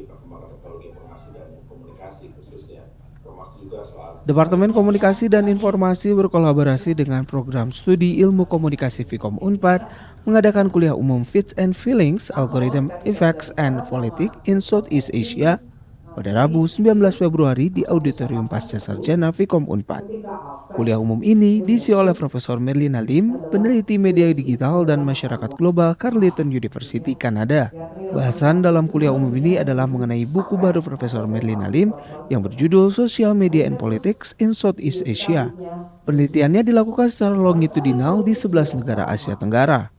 perkembangan teknologi informasi dan komunikasi khususnya, termasuk juga soal Departemen Komunikasi dan Informasi berkolaborasi dengan Program Studi Ilmu Komunikasi Vkom Unpad mengadakan kuliah umum Fits and Feelings, Algorithm Effects and Politics in Southeast Asia pada Rabu 19 Februari di Auditorium Pasca Sarjana Vkom Unpad. Kuliah umum ini diisi oleh Profesor Merlina Lim, peneliti media digital dan masyarakat global Carleton University, Kanada. Bahasan dalam kuliah umum ini adalah mengenai buku baru Profesor Merlina Lim yang berjudul Social Media and Politics in Southeast Asia. Penelitiannya dilakukan secara longitudinal di 11 negara Asia Tenggara.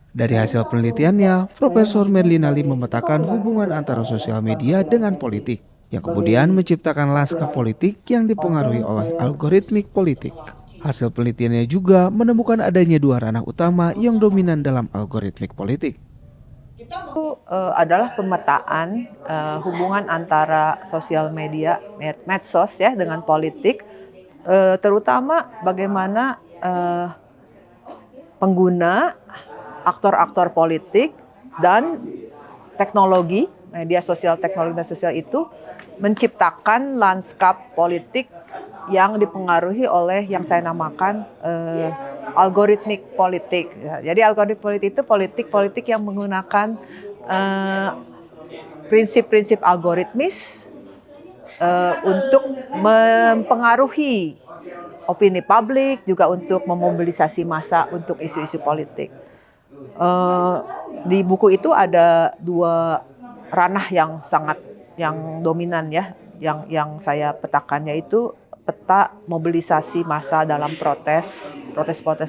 Dari hasil penelitiannya, Profesor Merlina Lim memetakan hubungan antara sosial media dengan politik, yang kemudian menciptakan lanskap politik yang dipengaruhi oleh algoritmik politik. Hasil penelitiannya juga menemukan adanya dua ranah utama yang dominan dalam algoritmik politik. Itu adalah pemetaan hubungan antara sosial media, medsos ya, dengan politik, terutama bagaimana pengguna, aktor-aktor politik dan teknologi, media sosial, teknologi dan sosial itu menciptakan lanskap politik yang dipengaruhi oleh yang saya namakan algoritmik politik. Jadi algoritmik politik itu politik yang menggunakan prinsip-prinsip algoritmis untuk mempengaruhi opini publik, juga untuk memobilisasi massa untuk isu-isu politik. Di buku itu ada dua ranah yang dominan ya, yang saya petakan, yaitu peta mobilisasi massa dalam protes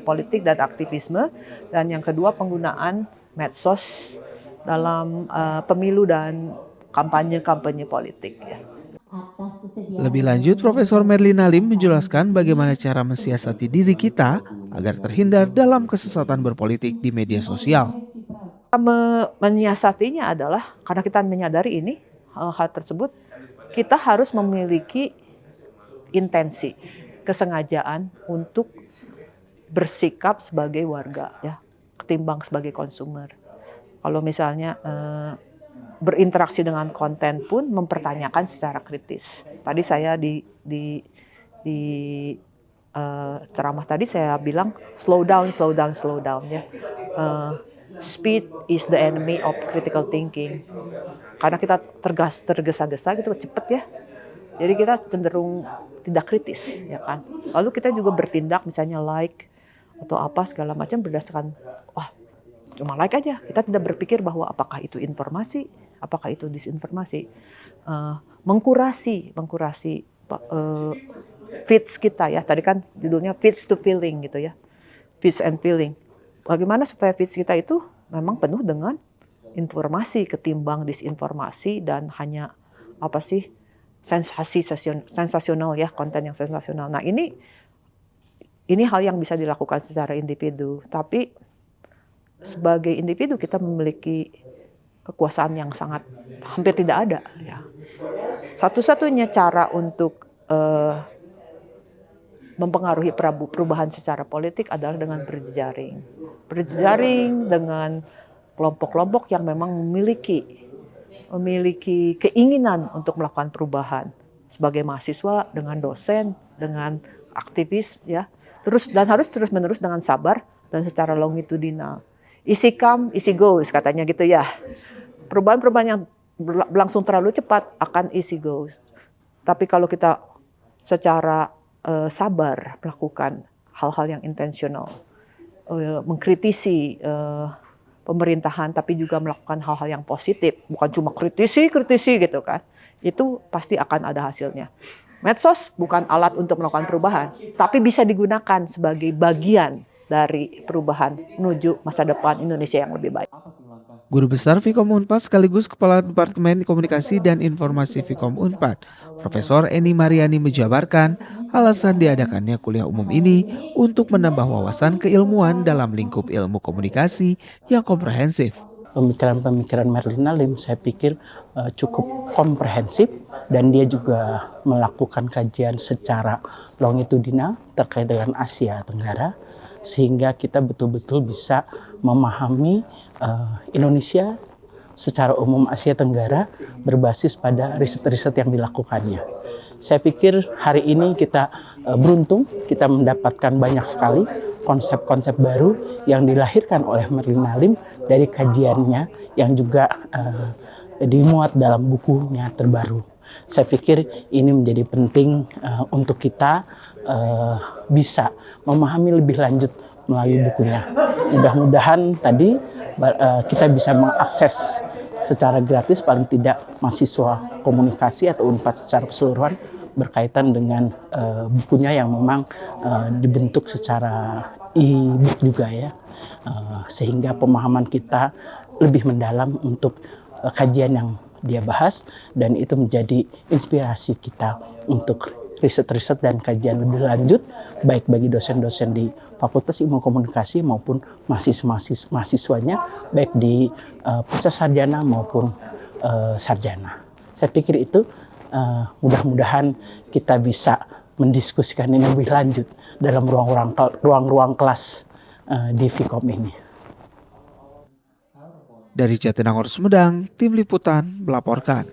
politik dan aktivisme, dan yang kedua penggunaan medsos dalam pemilu dan kampanye politik ya. Lebih lanjut, Profesor Merlina Lim menjelaskan bagaimana cara mensiasati diri kita agar terhindar dalam kesesatan berpolitik di media sosial. Menyiasatinya adalah karena kita menyadari ini hal tersebut, kita harus memiliki intensi, kesengajaan untuk bersikap sebagai warga ya, ketimbang sebagai konsumer. Kalau misalnya berinteraksi dengan konten pun mempertanyakan secara kritis. Tadi saya di ceramah tadi saya bilang slow down ya. Speed is the enemy of critical thinking. Karena kita tergesa-gesa gitu, cepet ya. Jadi kita cenderung tidak kritis ya kan. Lalu kita juga bertindak misalnya like atau apa segala macam berdasarkan cuma like aja. Kita tidak berpikir bahwa apakah itu informasi, apakah itu disinformasi. Mengkurasi feeds kita ya. Tadi kan judulnya feeds to feeling gitu ya. Feeds and feeling. Bagaimana supaya feeds kita itu memang penuh dengan informasi ketimbang disinformasi dan hanya sensasional ya, konten yang sensasional. Nah, ini hal yang bisa dilakukan secara individu, tapi sebagai individu kita memiliki kekuasaan yang sangat hampir tidak ada ya. Satu-satunya cara untuk mempengaruhi perubahan secara politik adalah dengan berjejaring dengan kelompok-kelompok yang memang memiliki keinginan untuk melakukan perubahan, sebagai mahasiswa, dengan dosen, dengan aktivis ya. Harus terus-menerus dengan sabar dan secara longitudinal. Easy come, easy goes katanya gitu ya. Perubahan-perubahan yang berlangsung terlalu cepat akan easy goes. Tapi kalau kita secara sabar melakukan hal-hal yang intensional, mengkritisi pemerintahan, tapi juga melakukan hal-hal yang positif, bukan cuma kritisi gitu kan, itu pasti akan ada hasilnya. Medsos bukan alat untuk melakukan perubahan, tapi bisa digunakan sebagai bagian dari perubahan menuju masa depan Indonesia yang lebih baik. Guru Besar Vkom Unpad sekaligus Kepala Departemen Komunikasi dan Informasi Vkom Unpad, Profesor Eni Mariani menjabarkan alasan diadakannya kuliah umum ini untuk menambah wawasan keilmuan dalam lingkup ilmu komunikasi yang komprehensif. Pemikiran Merlina Lim saya pikir cukup komprehensif, dan dia juga melakukan kajian secara longitudinal terkait dengan Asia Tenggara, sehingga kita betul-betul bisa memahami Indonesia secara umum Asia Tenggara berbasis pada riset-riset yang dilakukannya. Saya pikir hari ini kita beruntung, kita mendapatkan banyak sekali konsep-konsep baru yang dilahirkan oleh Merlin Nalim dari kajiannya yang juga dimuat dalam bukunya terbaru. Saya pikir ini menjadi penting untuk kita bisa memahami lebih lanjut melalui bukunya. Mudah-mudahan tadi kita bisa mengakses secara gratis paling tidak mahasiswa komunikasi atau Unpad secara keseluruhan berkaitan dengan bukunya yang memang dibentuk secara e-book juga ya, sehingga pemahaman kita lebih mendalam untuk kajian yang dia bahas, dan itu menjadi inspirasi kita untuk riset-riset dan kajian lebih lanjut baik bagi dosen-dosen di Fakultas Ilmu Komunikasi maupun mahasiswanya baik di pasca sarjana maupun sarjana. Saya pikir itu mudah-mudahan kita bisa mendiskusikan ini lebih lanjut dalam ruang-ruang kelas di Vkom ini. Dari Jatinangor Sumedang, Tim Liputan melaporkan.